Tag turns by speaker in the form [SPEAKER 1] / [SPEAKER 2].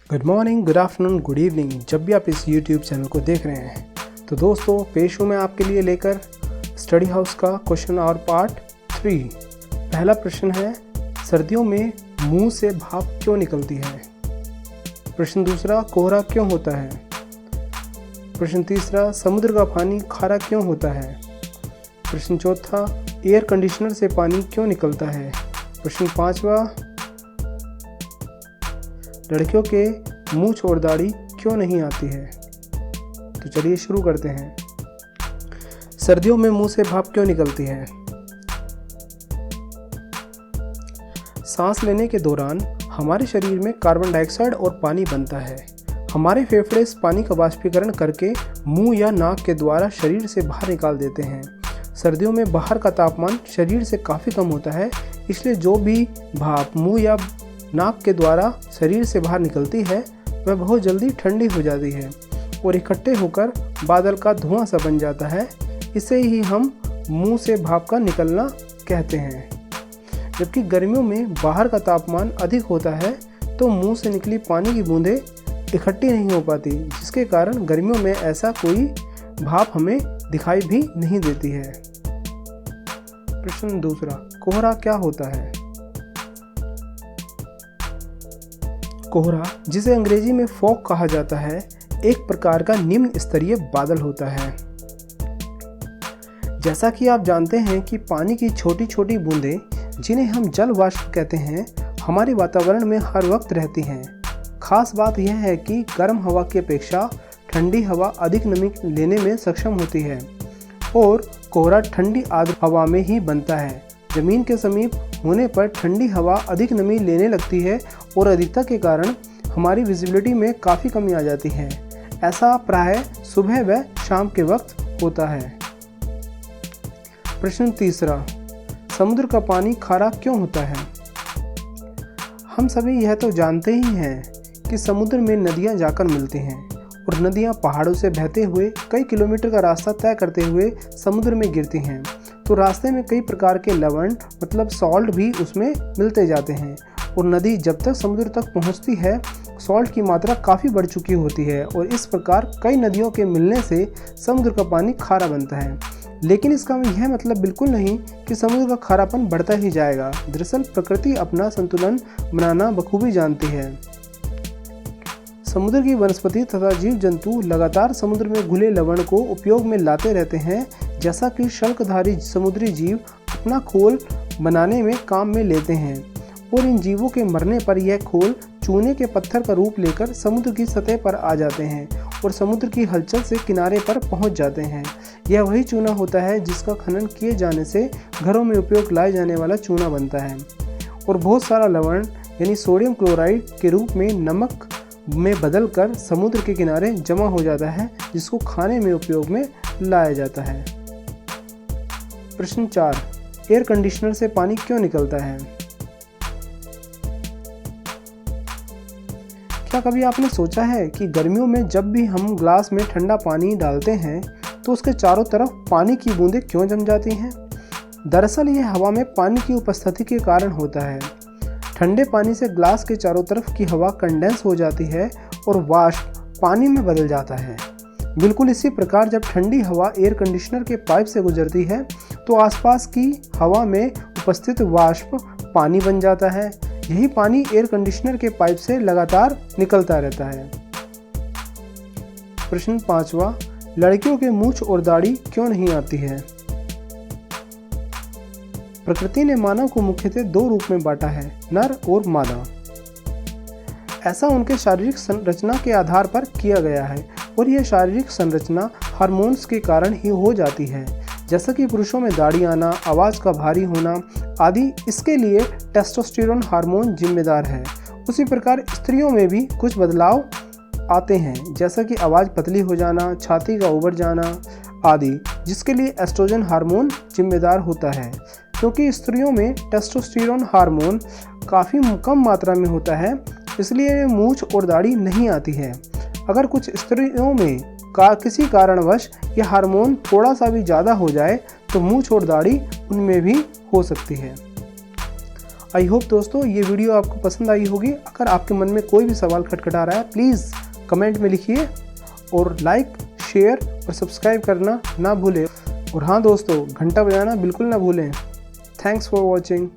[SPEAKER 1] Good morning, good afternoon, good evening. जब भी आप इस यूट्यूब चैनल को देख रहे हैं तो दोस्तों पेश हूँ मैं आपके लिए लेकर स्टडी हाउस का क्वेश्चन और पार्ट 3। पहला प्रश्न है, सर्दियों में मुंह से भाप क्यों निकलती है। प्रश्न दूसरा, कोहरा क्यों होता है। प्रश्न तीसरा, समुद्र का पानी खारा क्यों होता है। प्रश्न चौथा, एयर कंडीशनर से पानी क्यों निकलता है। प्रश्न पांचवा, लड़कियों के मूंछ और दाढ़ी क्यों नहीं आती है। तो चलिए शुरू करते हैं। सर्दियों में मुंह से भाप क्यों निकलती है। सांस लेने के दौरान हमारे शरीर में कार्बन डाइऑक्साइड और पानी बनता है। हमारे फेफड़े इस पानी का वाष्पीकरण करके मुंह या नाक के द्वारा शरीर से बाहर निकाल देते हैं। सर्दियों में बाहर का तापमान शरीर से काफ़ी कम होता है, इसलिए जो भी भाप मुंह या नाक के द्वारा शरीर से बाहर निकलती है वह बहुत जल्दी ठंडी हो जाती है और इकट्ठे होकर बादल का धुआं सा बन जाता है। इसे ही हम मुंह से भाप का निकलना कहते हैं। जबकि गर्मियों में बाहर का तापमान अधिक होता है तो मुंह से निकली पानी की बूंदें इकट्ठी नहीं हो पाती, जिसके कारण गर्मियों में ऐसा कोई भाप हमें दिखाई भी नहीं देती है। प्रश्न दूसरा, कोहरा क्या होता है। कोहरा, जिसे अंग्रेजी में फॉग कहा जाता है, एक प्रकार का निम्न स्तरीय बादल होता है। जैसा कि आप जानते हैं कि पानी की छोटी छोटी बूंदें, जिन्हें हम जल वाष्प कहते हैं, हमारे वातावरण में हर वक्त रहती हैं। खास बात यह है कि गर्म हवा की अपेक्षा ठंडी हवा अधिक नमी लेने में सक्षम होती है और कोहरा ठंडी आर्द्र हवा में ही बनता है। जमीन के समीप होने पर ठंडी हवा अधिक नमी लेने लगती है और अधिकता के कारण हमारी विजिबिलिटी में काफ़ी कमी आ जाती है। ऐसा प्रायः सुबह व शाम के वक्त होता है। प्रश्न तीसरा, समुद्र का पानी खारा क्यों होता है। हम सभी यह तो जानते ही हैं कि समुद्र में नदियां जाकर मिलती हैं और नदियां पहाड़ों से बहते हुए कई किलोमीटर का रास्ता तय करते हुए समुद्र में गिरती हैं। तो रास्ते में कई प्रकार के लवण मतलब सॉल्ट भी उसमें मिलते जाते हैं और नदी जब तक समुद्र तक पहुंचती है सॉल्ट की मात्रा काफ़ी बढ़ चुकी होती है और इस प्रकार कई नदियों के मिलने से समुद्र का पानी खारा बनता है। लेकिन इसका यह मतलब बिल्कुल नहीं कि समुद्र का खारापन बढ़ता ही जाएगा। दरअसल प्रकृति अपना संतुलन बनाना बखूबी जानती है। समुद्र की वनस्पति तथा जीव जंतु लगातार समुद्र में घुले लवण को उपयोग में लाते रहते हैं, जैसा कि शल्कधारी समुद्री जीव अपना खोल बनाने में काम में लेते हैं और इन जीवों के मरने पर यह खोल चूने के पत्थर का रूप लेकर समुद्र की सतह पर आ जाते हैं और समुद्र की हलचल से किनारे पर पहुंच जाते हैं। यह वही चूना होता है जिसका खनन किए जाने से घरों में उपयोग लाए जाने वाला चूना बनता है और बहुत सारा लवण यानी सोडियम क्लोराइड के रूप में नमक में बदलकर समुद्र के किनारे जमा हो जाता है, जिसको खाने में उपयोग में लाया जाता है। प्रश्न 4, एयर कंडीशनर से पानी क्यों निकलता है। क्या कभी आपने सोचा है कि गर्मियों में जब भी हम ग्लास में ठंडा पानी डालते हैं तो उसके चारों तरफ पानी की बूंदें क्यों जम जाती हैं। दरअसल यह हवा में पानी की उपस्थिति के कारण होता है। ठंडे पानी से ग्लास के चारों तरफ की हवा कंडेंस हो जाती है और वाष्प पानी में बदल जाता है। बिल्कुल इसी प्रकार जब ठंडी हवा एयर कंडीशनर के पाइप से गुजरती है तो आसपास की हवा में उपस्थित वाष्प पानी बन जाता है। यही पानी एयर कंडीशनर के पाइप से लगातार निकलता रहता है। प्रश्न 5वां, लड़कियों के मूंछ और दाढ़ी क्यों नहीं आती है। प्रकृति ने मानव को मुख्यतः 2 रूप में बांटा है, नर और मादा। ऐसा उनके शारीरिक संरचना के आधार पर किया गया है और यह शारीरिक संरचना हार्मोन्स के कारण ही हो जाती है। जैसा कि पुरुषों में दाढ़ी आना, आवाज़ का भारी होना आदि, इसके लिए टेस्टोस्टेरोन हार्मोन जिम्मेदार है। उसी प्रकार स्त्रियों में भी कुछ बदलाव आते हैं, जैसा कि आवाज़ पतली हो जाना, छाती का उभर जाना आदि, जिसके लिए एस्ट्रोजन हार्मोन जिम्मेदार होता है। क्योंकि स्त्रियों में टेस्टोस्टेरोन हार्मोन काफ़ी कम मात्रा में होता है, इसलिए मूंछ और दाढ़ी नहीं आती है। अगर कुछ स्त्रियों में किसी कारणवश यह हार्मोन थोड़ा सा भी ज़्यादा हो जाए तो मूंछ और दाढ़ी उनमें भी हो सकती है। आई होप दोस्तों ये वीडियो आपको पसंद आई होगी। अगर आपके मन में कोई भी सवाल खटखटा रहा है प्लीज़ कमेंट में लिखिए और लाइक, शेयर और सब्सक्राइब करना ना भूलें। और हाँ दोस्तों, घंटा बजाना बिल्कुल ना भूलें। Thanks for watching.